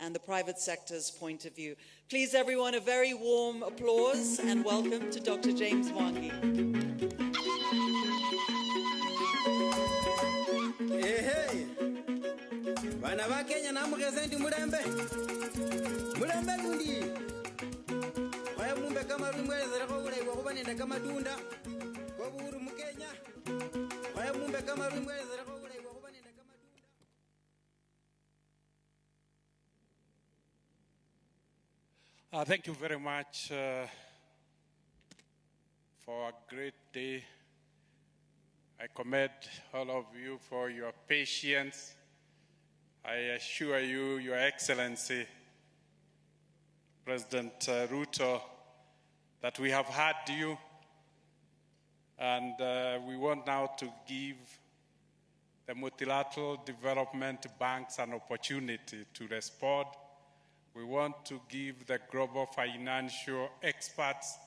and the private sector's point of view. Please, everyone, a very warm applause and welcome to Dr. James Mwangi. Hey, bana ba Kenya na mukesenti mulembe lundi waya mumbe kama bimwelezera ko bulayi bwa kuba nenda kama tunda ko buru mu Kenya waya mumbe kama bimwelezera ko bulayi bwa kuba nenda kama tunda. Thank you very much for a great day. I commend all of you for your patience. I assure you, Your Excellency, President Ruto, that we have heard you, and we want now to give the multilateral development banks an opportunity to respond. We want to give the global financial experts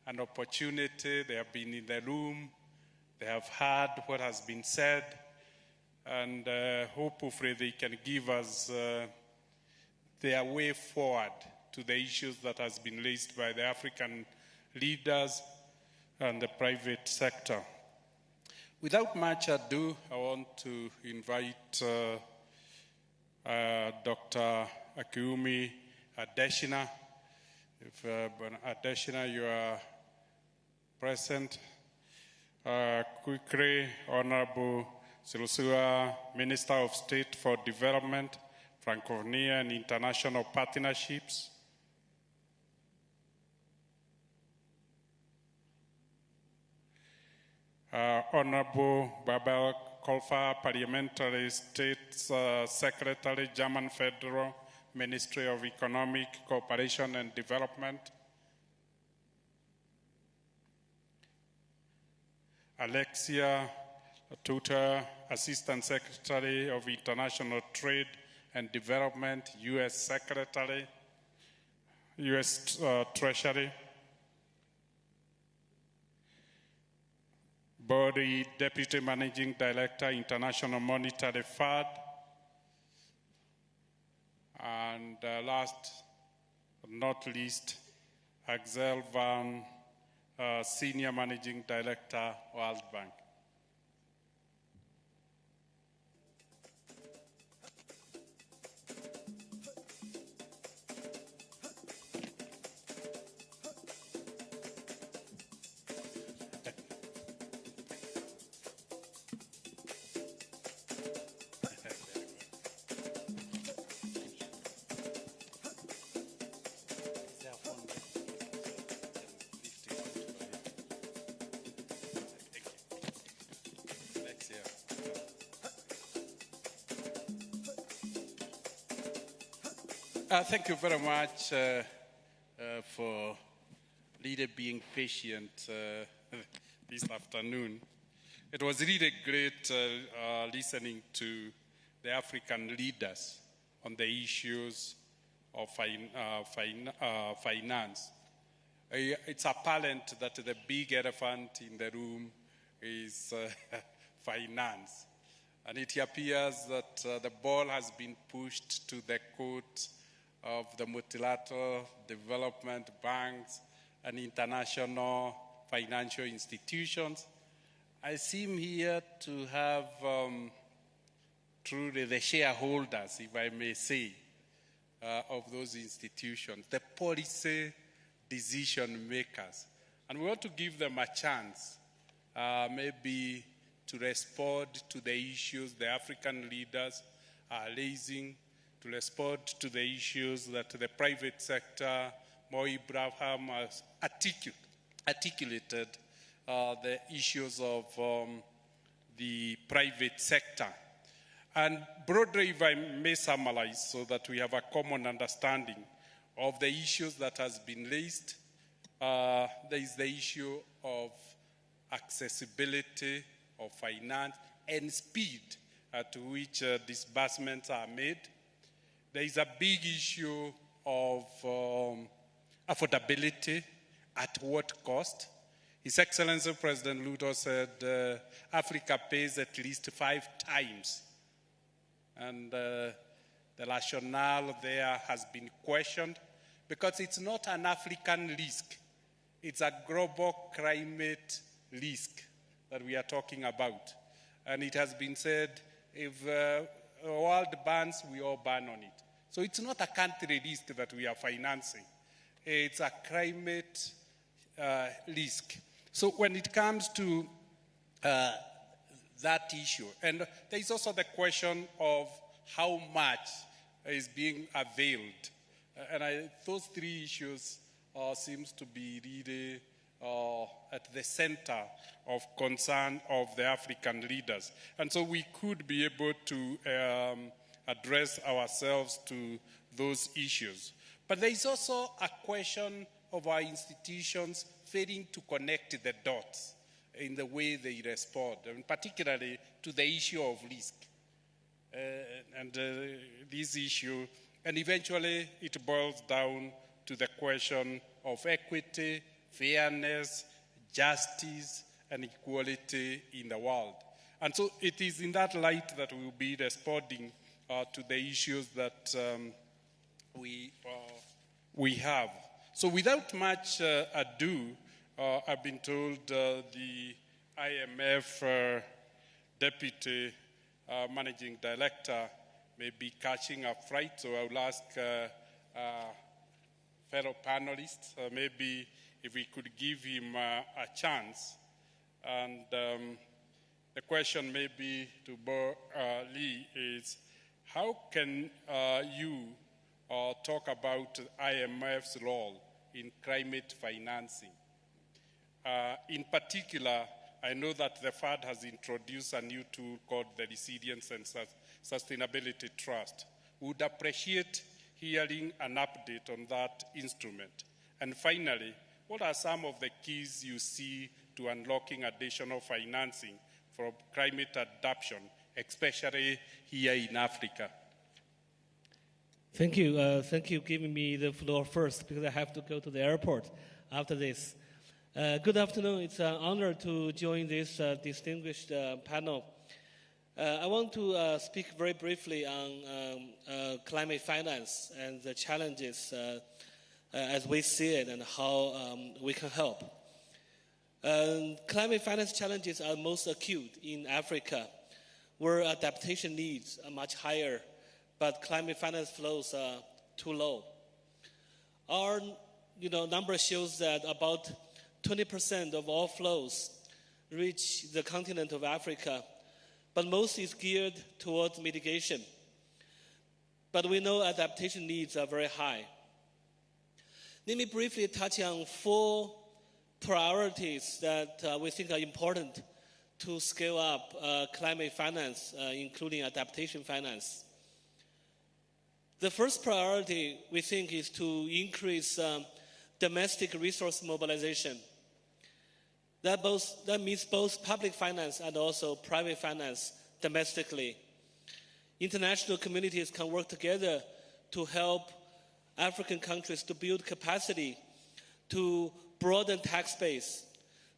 an opportunity. They have been in the room. They have heard what has been said, and hopefully they can give us their way forward to the issues that has been raised by the African leaders and the private sector. Without much ado, I want to invite Dr. Akiumi Adeshina. If Adeshina, you are present. Quickly, Honorable Silusua, Minister of State for Development, Franconia and International Partnerships. Honorable Babel Kolfa, Parliamentary State Secretary, German Federal Ministry of Economic Cooperation and Development. Alexia Tutor, Assistant Secretary of International Trade and Development, U.S. Secretary, U.S. Treasury. Body Deputy Managing Director, International Monetary Fund. And last but not least, Axel Van, Senior Managing Director, World Bank. Thank you very much for leader being patient this afternoon. It was really great listening to the African leaders on the issues of finance. It's apparent that the big elephant in the room is finance. And it appears that the ball has been pushed to the court of the multilateral development banks and international financial institutions. I seem here to have truly the shareholders, if I may say, of those institutions, the policy decision makers. And we want to give them a chance, maybe to respond to the issues the African leaders are raising, to respond to the issues that the private sector, Mo Ibrahim, has articulated, the issues of the private sector. And broadly, if I may summarize so that we have a common understanding of the issues that has been raised, there is the issue of accessibility of finance and speed at which disbursements are made. There is a big issue of affordability, at what cost. His Excellency President Ruto said Africa pays at least 5 times. And the The rationale there has been questioned because it's not an African risk. It's a global climate risk that we are talking about. And it has been said, if the world bans, we all ban on it. So it's not a country risk that we are financing. It's a climate risk. So when it comes to that issue, and there is also the question of how much is being availed. Those three issues seems to be really at the center of concern of the African leaders. And so we could be able to address ourselves to those issues. But there is also a question of our institutions failing to connect the dots in the way they respond, and particularly to the issue of risk. This issue, and eventually it boils down to the question of equity, fairness, justice, and equality in the world. And so it is in that light that we will be responding to the issues that we have. So without much ado, I've been told the IMF Deputy Managing Director may be catching a flight, so I will ask fellow panelists, maybe if we could give him a chance. And the question maybe to Bo Lee is, how can you talk about IMF's role in climate financing? In particular, I know that the FAD has introduced a new tool called the Resilience and Sustainability Trust. We would appreciate hearing an update on that instrument. And finally, what are some of the keys you see to unlocking additional financing for climate adaptation, especially here in Africa? Thank you. Thank you for giving me the floor first, because I have to go to the airport after this. Good afternoon. It's an honor to join this distinguished panel. I want to speak very briefly on climate finance and the challenges as we see it and how we can help. Climate finance challenges are most acute in Africa, where adaptation needs are much higher, but climate finance flows are too low. Our number shows that about 20% of all flows reach the continent of Africa, but most is geared towards mitigation. But we know adaptation needs are very high. Let me briefly touch on 4 priorities that we think are important to scale up climate finance, including adaptation finance. The first priority, we think, is to increase domestic resource mobilization. That means both public finance and also private finance domestically. International communities can work together to help African countries to build capacity, to broaden tax base,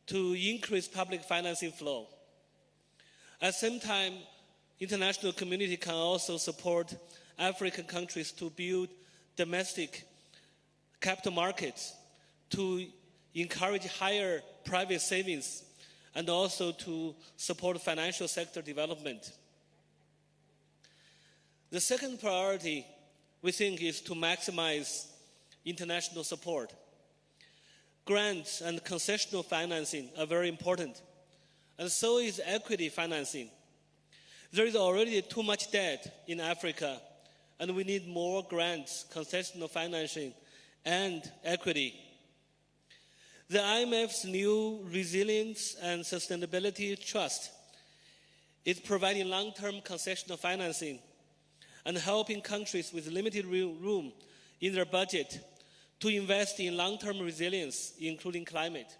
to increase public financing flow. At the same time, international community can also support African countries to build domestic capital markets, to encourage higher private savings, and also to support financial sector development. The second priority, we think, is to maximize international support. Grants and concessional financing are very important, and so is equity financing. There is already too much debt in Africa, and we need more grants, concessional financing, and equity. The IMF's new Resilience and Sustainability Trust is providing long-term concessional financing and helping countries with limited room in their budget to invest in long-term resilience, including climate.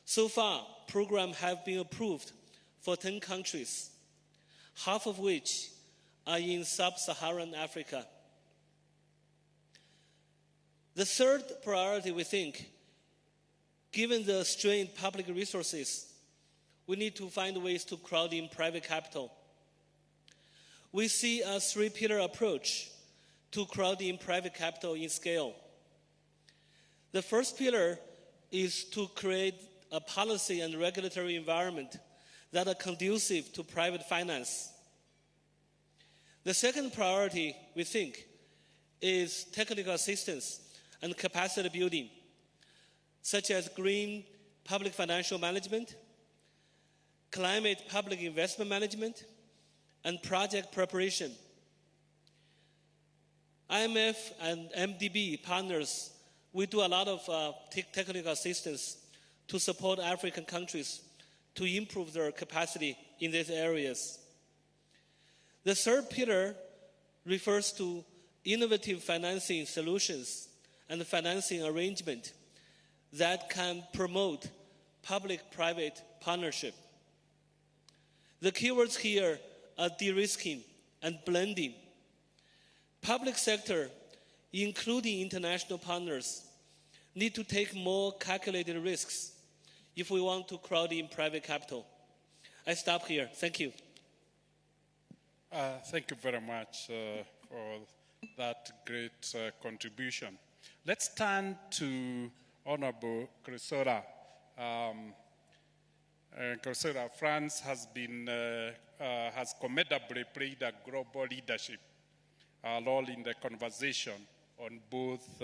So far, programs have been approved for 10 countries, half of which are in sub-Saharan Africa. The third priority, we think, given the strained public resources, we need to find ways to crowd in private capital. we see a three-pillar approach to crowding private capital in scale. The first pillar is to create a policy and regulatory environment that are conducive to private finance. The second priority, we think, is technical assistance and capacity building, such as green public financial management, climate public investment management, and project preparation. IMF and MDB partners, we do a lot of technical assistance to support African countries to improve their capacity in these areas. The third pillar refers to innovative financing solutions and financing arrangement that can promote public-private partnership. The keywords here are de-risking and blending. Public sector, including international partners, need to take more calculated risks if we want to crowd in private capital. I stop here. Thank you. Thank you very much for that great contribution. Let's turn to Honorable Crisora. Crisora, France has commendably played a global leadership role in the conversation on both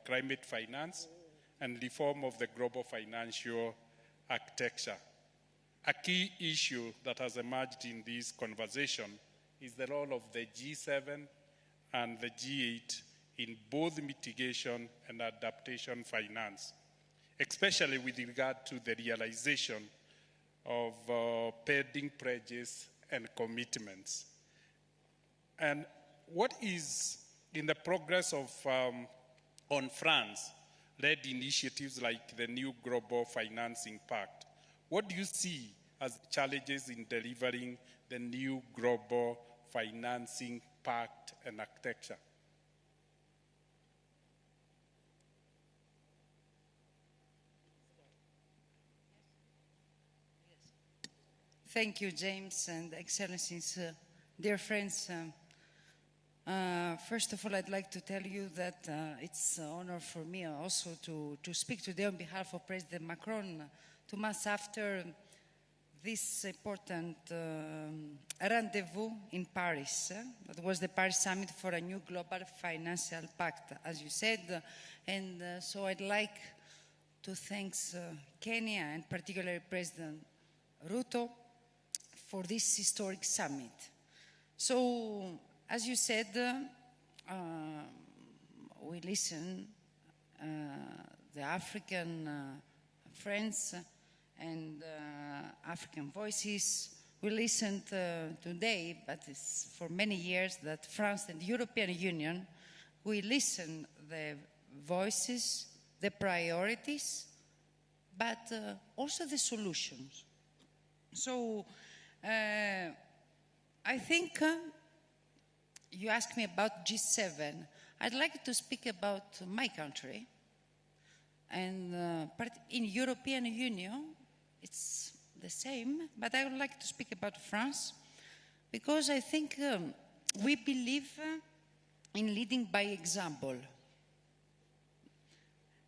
climate finance and reform of the global financial architecture. A key issue that has emerged in this conversation is the role of the G7 and the G8 in both mitigation and adaptation finance, especially with regard to the realization of pending pledges and commitments. And what is in the progress of on France-led initiatives like the new Global Financing Pact? What do you see as challenges in delivering the new Global Financing Pact and architecture? Thank you, James, and Excellencies, dear friends. First of all, I'd like to tell you that it's an honor for me also to speak today on behalf of President Macron 2 months after this important rendezvous in Paris. That was the Paris Summit for a new global financial pact, as you said. And so I'd like to thank Kenya and particularly President Ruto for this historic summit. So, as you said, we listen the African friends and African voices. We listened today, but it's for many years that France and the European Union, we listen the voices, the priorities, but also the solutions. So I think you asked me about G7. I'd like to speak about my country. And in European Union, it's the same, but I would like to speak about France because I think we believe in leading by example.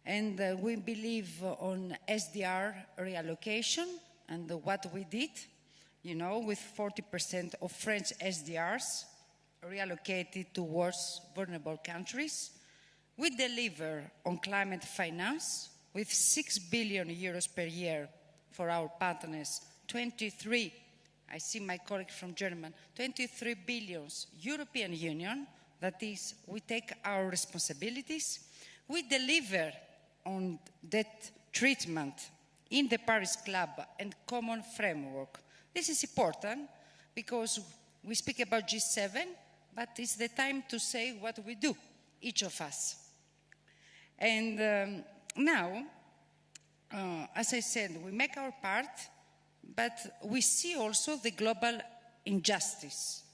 And we believe on SDR reallocation and what we did, you know, with 40% of French SDRs reallocated towards vulnerable countries. We deliver on climate finance with 6 billion euros per year for our partners, 23, I see my colleague from Germany, 23 billions European Union, that is, we take our responsibilities. We deliver on debt treatment in the Paris Club and common framework. This is important because we speak about G7, but it's the time to say what we do, each of us. And now, as I said, we make our part, but we see also the global injustice,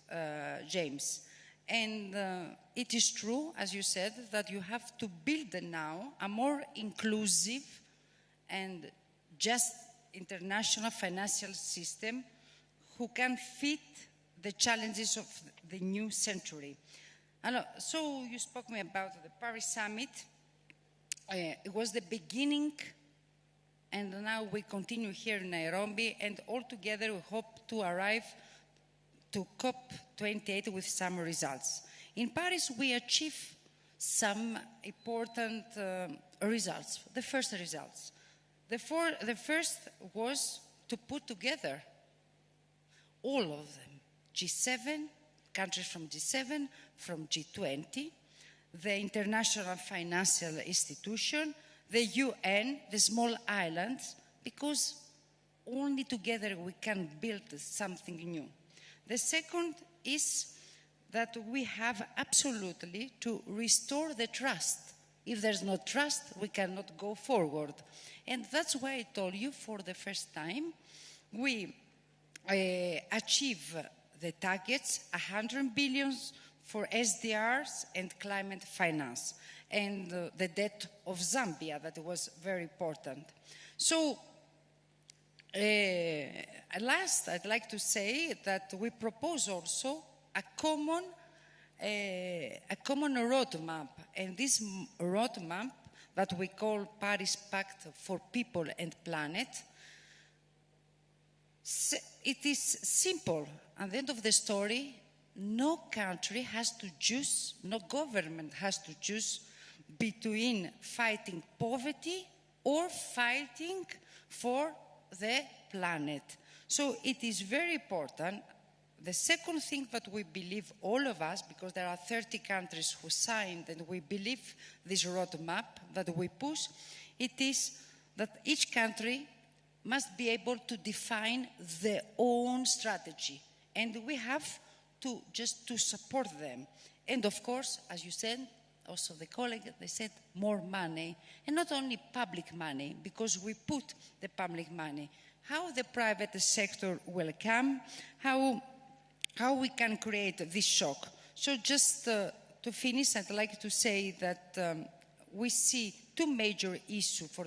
James. And it is true, as you said, that you have to build now a more inclusive and just international financial system who can fit the challenges of the new century. And so you spoke me about the Paris Summit. It was the beginning, and now we continue here in Nairobi, and all together we hope to arrive to COP28 with some results. In Paris, we achieved some important results, the first results. The first was to put together all of them, G7, countries from G7, from G20, the international financial institution, the UN, the small islands, because only together we can build something new. The second is that we have absolutely to restore the trust. If there's no trust, we cannot go forward. And that's why I told you for the first time, we achieve the targets, 100 billion for SDRs and climate finance, and the debt of Zambia, that was very important. So, last, I'd like to say that we propose also a common roadmap, and this roadmap that we call Paris Pact for People and Planet, it is simple. At the end of the story, no country has to choose, no government has to choose between fighting poverty or fighting for the planet. So it is very important. The second thing that we believe, all of us, because there are 30 countries who signed and we believe this roadmap that we push, it is that each country must be able to define their own strategy. And we have to just to support them. And of course, as you said, also the colleague, they said more money, and not only public money, because we put the public money. How the private sector will come, how we can create this shock. So just to finish, I'd like to say that we see two major issues for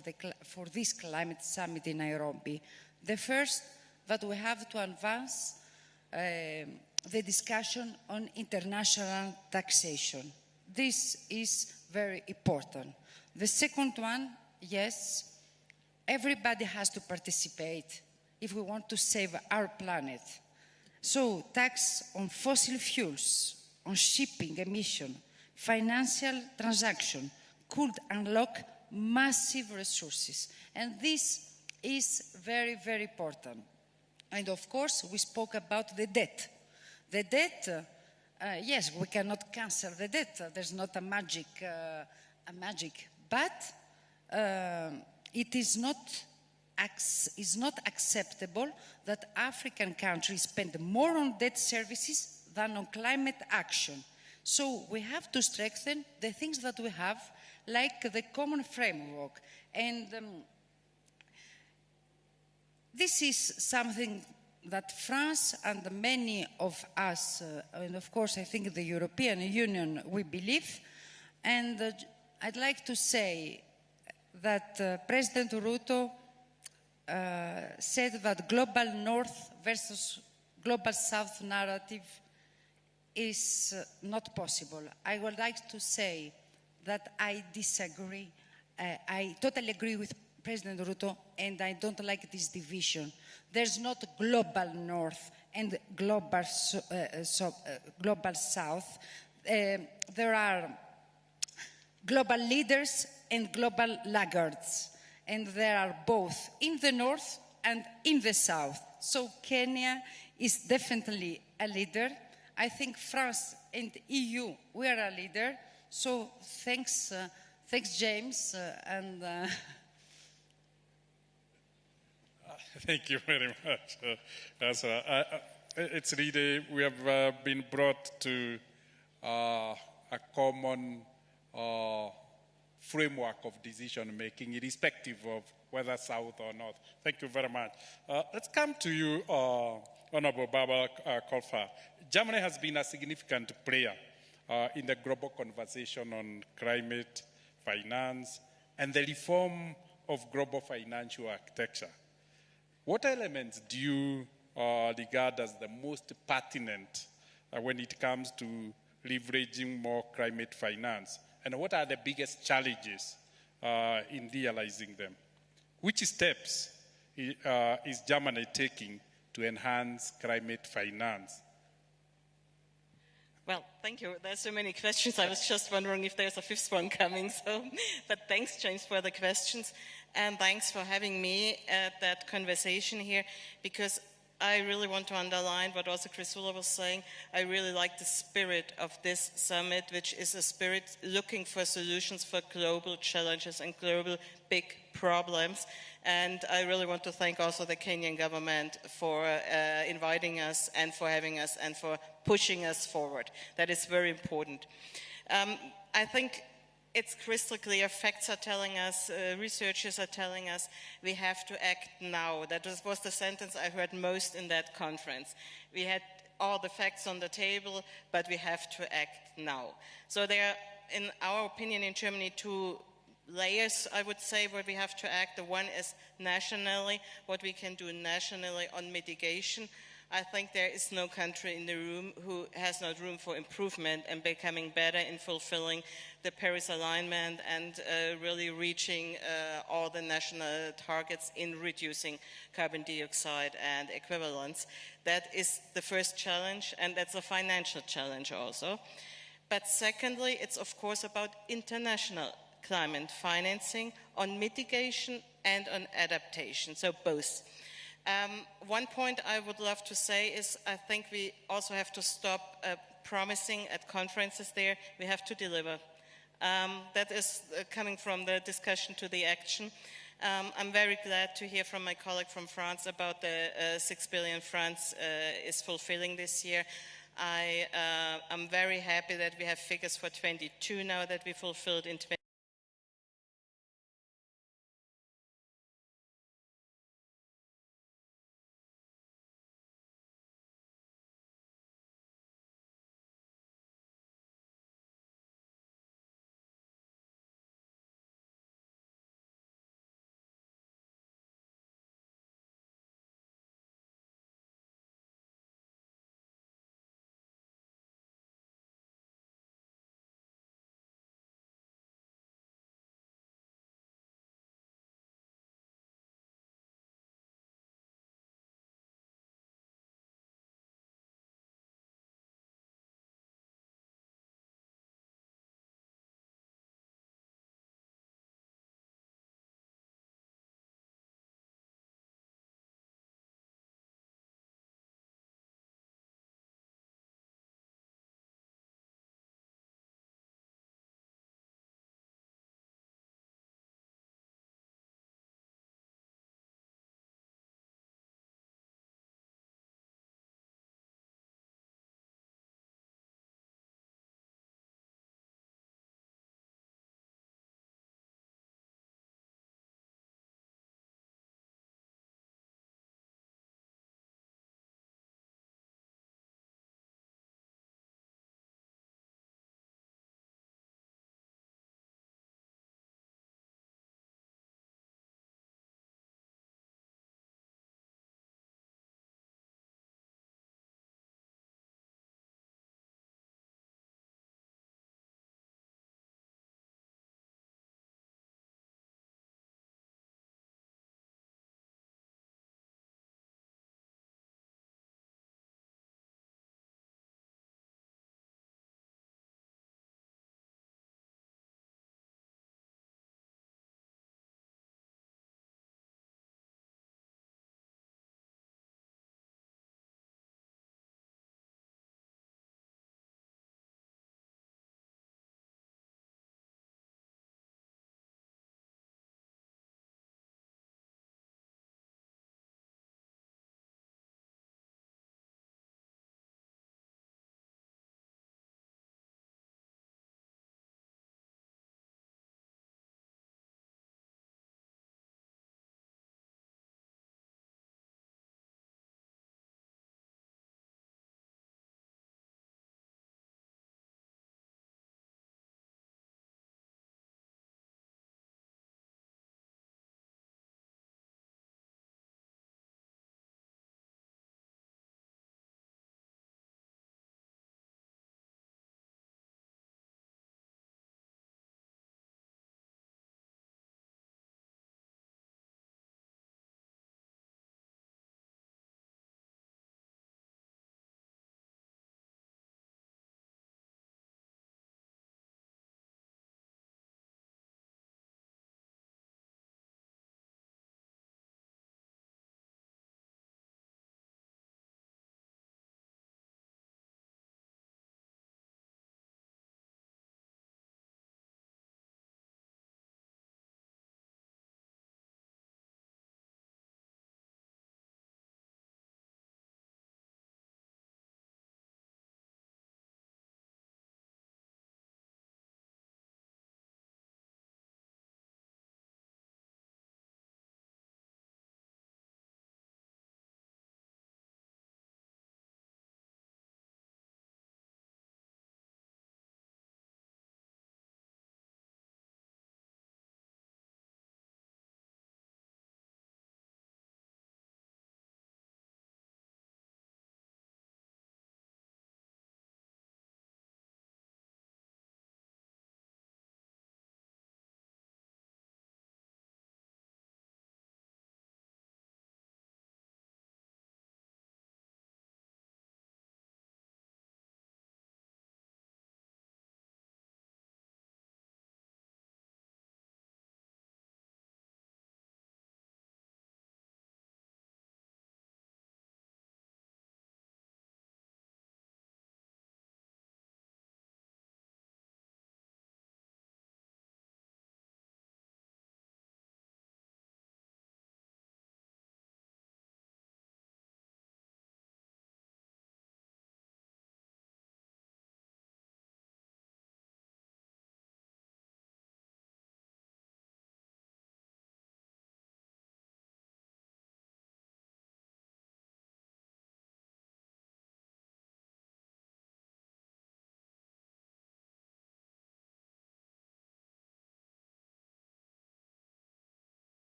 this climate summit in Nairobi. The first, that we have to advance the discussion on international taxation. This is very important. The second one, yes, everybody has to participate if we want to save our planet. So tax on fossil fuels, on shipping emission, financial transaction could unlock massive resources. And this is very, very important. And of course, we spoke about the debt. The debt, yes, we cannot cancel the debt. There's not a magic, but it is not acceptable that African countries spend more on debt services than on climate action. So we have to strengthen the things that we have, like the common framework. And this is something that France and many of us, and of course I think the European Union, we believe. And I'd like to say that President Ruto said that global north versus global south narrative is not possible. I would like to say that I disagree. I totally agree with President Ruto, and I don't like this division. There's not global north and global south. There are global leaders and global laggards, and there are both in the north and in the south. So Kenya is definitely a leader. I think France and EU, we are a leader. So thanks, James, and. Thank you very much. It's really, we have been brought to a common framework of decision making, irrespective of whether south or north. Thank you very much. Let's come to you, Honorable Barbara Kolfa. Germany has been a significant player in the global conversation on climate, finance, and the reform of global financial architecture. What elements do you regard as the most pertinent when it comes to leveraging more climate finance? And what are the biggest challenges in realizing them? Which steps is Germany taking to enhance climate finance? Well, thank you. There's so many questions. I was just wondering if there's a fifth one coming. So, but thanks, James, for the questions. And thanks for having me at that conversation here, because I really want to underline what also Chrysula was saying. I really like the spirit of this summit, which is a spirit looking for solutions for global challenges and global big problems. And I really want to thank also the Kenyan government for inviting us and for having us and for pushing us forward. That is very important. I think it's crystal clear. Facts are telling us, researchers are telling us, we have to act now. That was the sentence I heard most in that conference. We had all the facts on the table, but we have to act now. So there are, in our opinion in Germany, two layers, I would say, where we have to act. The one is nationally, what we can do nationally on mitigation. I think there is no country in the room who has not room for improvement and becoming better in fulfilling the Paris alignment and really reaching all the national targets in reducing carbon dioxide and equivalents. That is the first challenge, and that's a financial challenge also. But secondly, it's of course about international climate financing on mitigation and on adaptation, so both. One point I would love to say is I think we also have to stop promising at conferences there. We have to deliver. That is coming from the discussion to the action. I'm very glad to hear from my colleague from France about the 6 billion France is fulfilling this year. I'm very happy that we have figures for 22 now that we fulfilled in 20